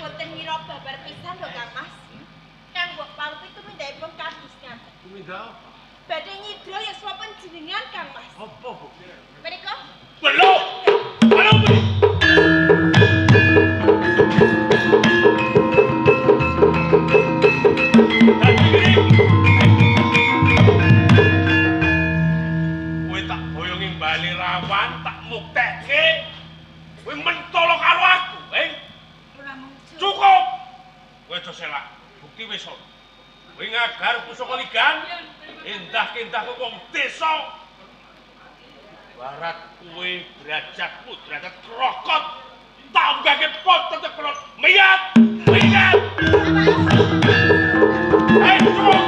boten ngira babar pisan lho Kang Mas. Kang mbok pamit tumindakipun kados ngaten. Tumindak apa? Badhe nyidra yuswa panjenengan Kang Mas. Apa, Bu? Menika? Belum. Belum. Kowe tak boyongi bali rawan, tak muktekke. Kowe mentolo karo aku, Ora mungkin. Cukup. Kowe aja selak. Bukti wis ana. Kowe ngagar pusaka ligan, endah-endah wong desa. Barat kowe derajatmu derajat krokot. Tanggake pot tetep krot. Miyat. Miyat. Cukup.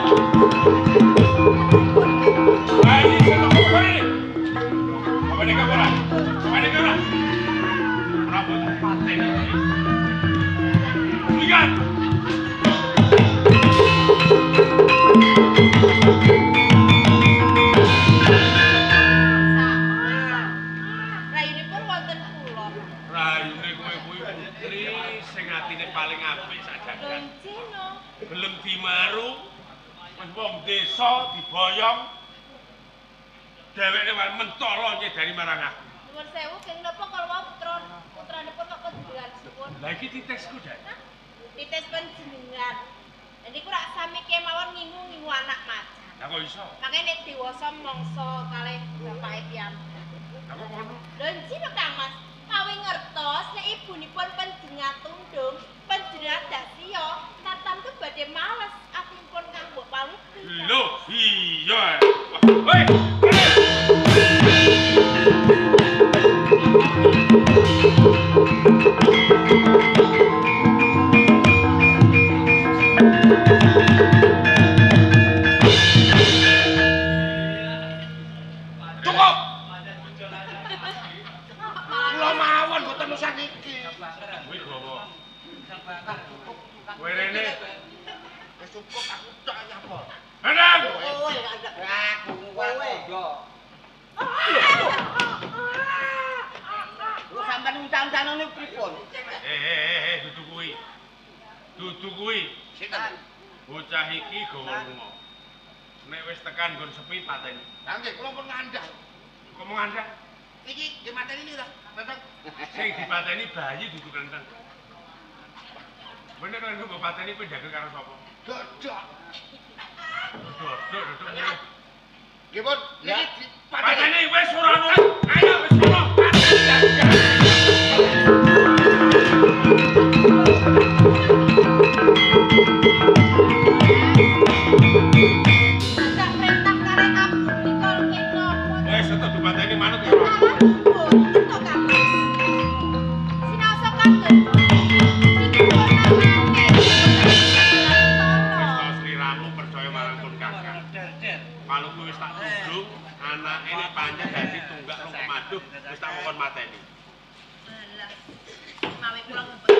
Ayo senok kowe. Apa nek ora? Apa nek ora? Ora boten pateni. Ligan. Rayunipun wonten kula. Rayune kowe kuwi putri sing atine paling apik sak jagat. Cino. Gelem dimaru wis wong desa diboyong. Dheweke wae mentolo nyedani marang aku. Nuwun sewu keng napa kala putranipun kok dilarsipun. Lah iki titesku, Dak. Titis panjenengan. Niku rak sami kemawon ngingu anak macan. Lah kok iso? Makanya nek dewasa mangsa kalih bapake piyambak. Lah kok ngono? Lho cino Kang Mas, mawi ngertos nek ibunipun panjenengan tundung, panjenengan dasiya, tatamtu badhe males atinipun kang mbok paluti. Lho, iya. Hei. Cukup. Kula mawon boten usah niki. Kuwi gowo. Kowe rene wis cukup aku tok nyapa. Henang. Aku kowe yo. Lu sampean uncang-uncangane pripun? Dudu kuwi. Dudu kuwi. Sinten? Bocah iki gawa lunga. Nek wis tekan nggon sepi pateni. Lah nggih kula pun ngandhang. Kok mau ngandhang? Iki nggih mateni iki ta? Tetep. Sing dipateni bayi dudu kenteng. Bener kan mbok pateni kowe ndagel karo sapa? Dodok. Dodok. Nggih pun, niki Pateni wis ora ono. Ayo wis ono. Agak perintah karek abdi kol kena. Wis tetep dipateni manut ya. Betul Kang Mas. Sinaosa kados. Wis sliramu percaya marang pun kakak. Kalau kuwi wis tak duduk, anake nek pancen dadi tunggak rong kemaduh, wis tak ngkon mateni. Alah. Mawi kula ngumpet.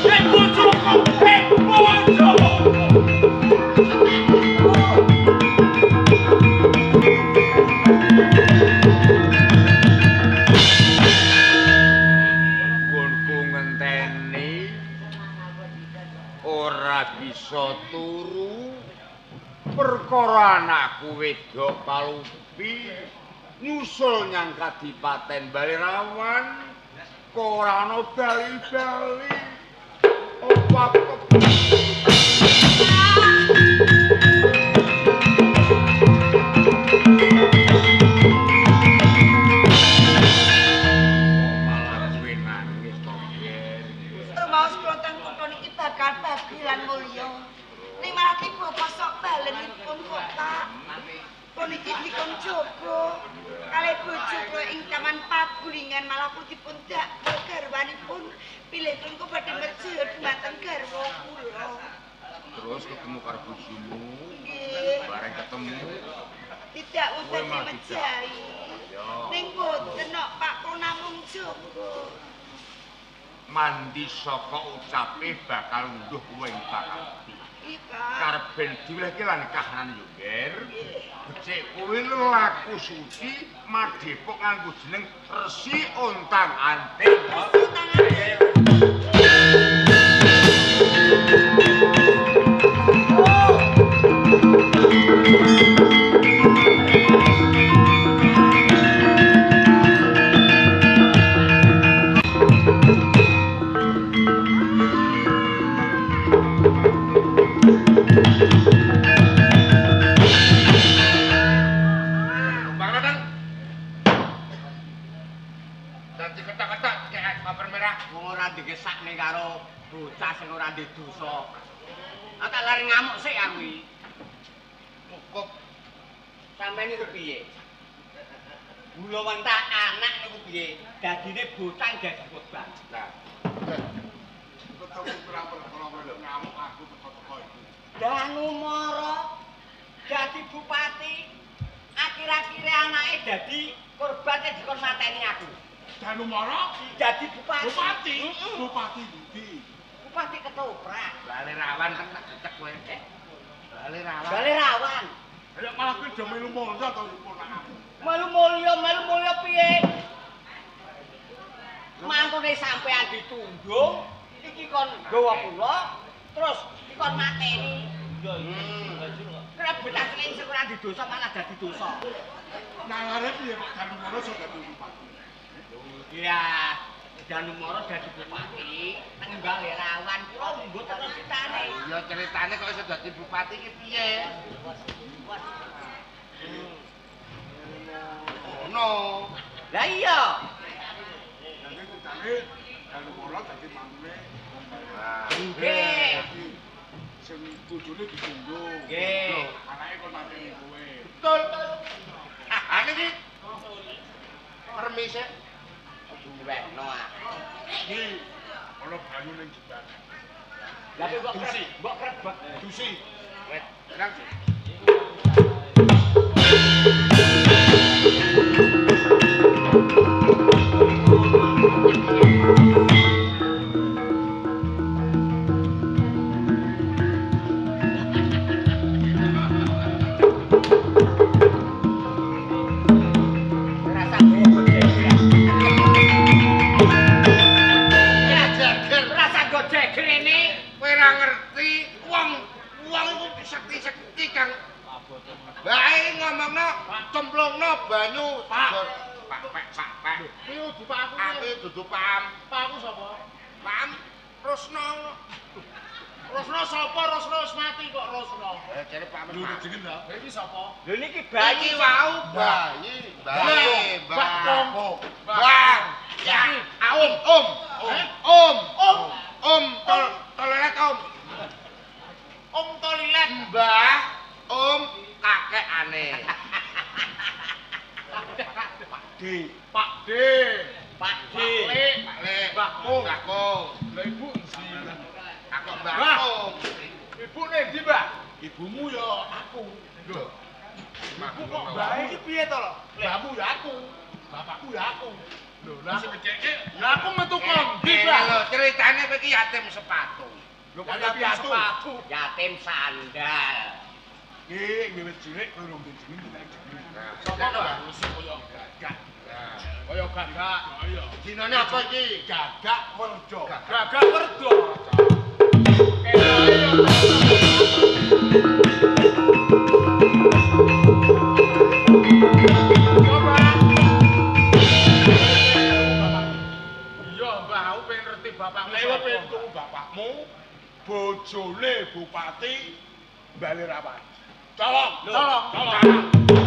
Hei, bojoku! Hei, bojoku! nggonku ngenteni ora bisa turu perkara anakku wedok palupi nyusul nyang Kadipaten Balirawan kok ora ana bali-bali apa malah kuwi nangis to yen Terus kula teng kutha niki bakal bagilan mulya. Ning malah tiba kosok balenipun kok tak. Kula niki dikon jaga. Kalih bojo kula ing taman pagulingan malah putipun dak garwanipun pilih pun badhe mejer dumateng garwa kula. terus ketemu karo bojomu Nggih. bareng ketemu Tidak Kowe usah mah dimejahi. Ya. Ning boten kok Pak kula namung jaga. mandi saka ucape bakal ngunduh kowe ing Pakati. Iki Pak. Karep ben diwelehke lan kahanan yo, Ger. Becik kowe laku suci madhepok nganggo jeneng Resi Ontang Anting. Tangan wong ora digesakne karo bocah sing ora ndek dosa. Tak lari ngamuk sik aku iki. Cukup. Sampeyan niku piye? Mula wentak anak niku piye? Dadine bocah dadi korban. Nah. Ketemu perang-perang ngamuk aku teko-teko iku. Danu Mara dadi bupati. Akhir-akhire anake dadi korban dikon mateni aku. Danu Mara Dadi bupati. bupati. Bupati ndi? Bupati ketoprak. Bale rawan kan tak cecek kowe. Bale rawan. Bale rawan. Ayo malah kuwi do melu mulya to ponakanku. Melu mulya piye? Mantune sampean ditundung, iki kon gawa kula, terus dikon mateni. Kira bocah cilik sing ora didosa malah dadi dosa. Nalare piye kok Danu Mara iso dadi bupati? Iya, Danu Mara dadi bupati, tenggal rawan kula mbuh terus critane. Ya ceritane kok iso dadi bupati iki piye? Ono. Lah iya. Nanti kutane Danu Mara dadi mangune. Nggih. Sing bojone ditunggu. Nggih. Anake kon mateni kowe. Betul. Ane iki permise Diwekno ah. iki ana banyu ning jembatan. Lah mbok krebek. Dusi. Wet, tenang sih. Rasa gojek rene Kowe ora ngerti wong iku sekti-sekti kang bae ngomongno cemplungno banyu Pak. Kuwi udu Pak aku. Aku dudu paham. Pak aku sapa? Paham Rusno. Rosno sapa? Rosno wis mati kok Rosno. Jare Pak Lho jenenge lho. Iki sapa? lho niki Bayi bayi wau bayi. Bang. Bang. Ya, Om. Tolelet Om. Om Tolilet. Mbah, Om, kakek aneh. Pak D. Pak D. Pak Le, Mbah Kung. Mbah Kung. Lah ibu endi? Aku Mbah Mbah. Kung. Ibu nek ndi, Mbah? Ibumu ya aku. Lho. Ibu kok mbah iki piye to, lho? Mbahmu ya aku. Bapakku ya aku. Lho, lah sing ngeceke. Lah aku metu kondi, Mbah. Lho, ceritane kowe iki yatim sepatu. Lho kok yatim sepatu. yatim sandal. Iki wiwit cilik kowe rong jeneng jeneng. Sapa, Mbah? Kaya gagak. Kaya gagak. Iya. Dinane apa iki? Gagak merdo. Gagak merdo. Iya, Mbah, aku pengen ngerti bapakmu. Lewat pintu bapakmu, bojone bupati Balerawan. Tolong.